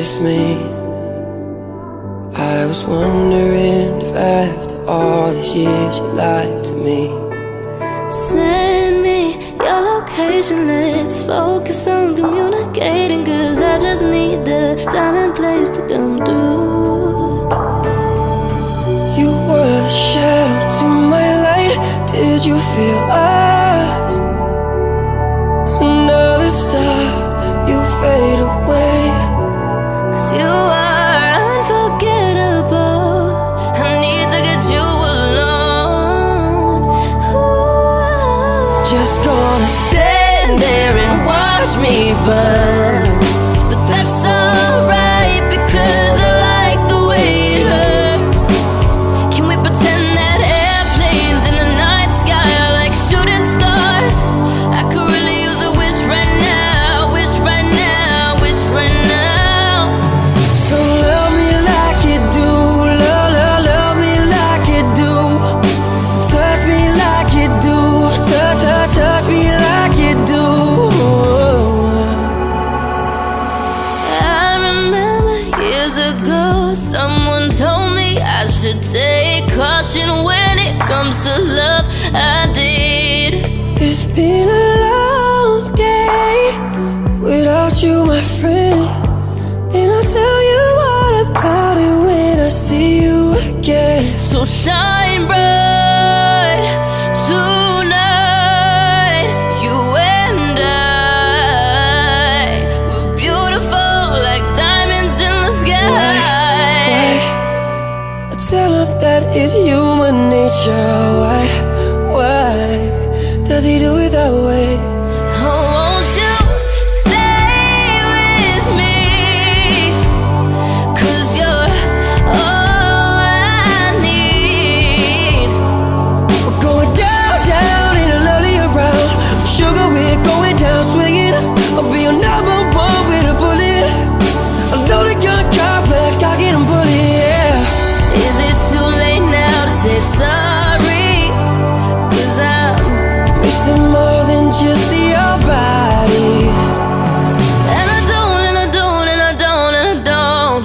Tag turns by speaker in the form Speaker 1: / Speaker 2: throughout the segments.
Speaker 1: kiss me. I was wondering if after all these years you lied to me.
Speaker 2: Send me your location, let's focus on communicating, 'cause I just need the time and place to come through.
Speaker 1: You were the shadow to my light. Did you feel us? Another star, you fade away.
Speaker 2: 'Cause you are unforgettable. I need to get you alone. Ooh.
Speaker 1: Just gonna stand there and watch me burn.
Speaker 2: But that's alright, because I like the way it hurts. Can we pretend that airplanes in the night sky are like shooting stars? I could really use a wish right now, wish right now, wish right now.
Speaker 1: So love me like you do, love me like you do. Touch me like you do, touch me like you do.
Speaker 2: I remember years ago, someone told me I should take caution when it comes to love. I did.
Speaker 1: It's been a long day without you, my friend. And I'll tell you all about it when I see you again.
Speaker 2: So shine bright tonight. You and I, we're beautiful like diamonds in the sky.
Speaker 1: I tell him that it's human nature. Why does he do it that way?
Speaker 2: Oh, won't you stay with me? 'Cause you're all I need.
Speaker 1: We're going down in a lovely around. Sugar, we're going down swinging. I'll be your number one with a bullet. A loaded gun, complex, cocking and bullet, yeah.
Speaker 2: Is it too late now to say sorry? 'Cause I'm
Speaker 1: Missing more than just your body.
Speaker 2: and I don't, and I don't, and I don't, and I don't.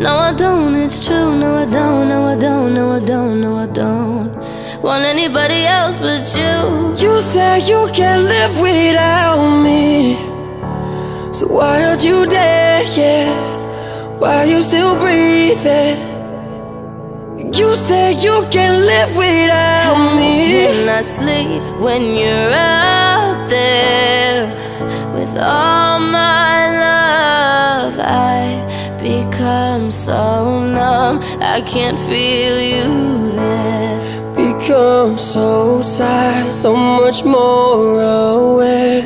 Speaker 2: No, I don't, it's true. No, I don't, no, I don't, no, I don't, no, I don't want anybody else but you.
Speaker 1: You say you can't live without me. So why aren't you dead yet? Why are you still breathing? You say you can't live without me.
Speaker 2: When I sleep, when you're out there with all my love, I become so numb, I can't feel you there.
Speaker 1: Become so tired, so much more aware.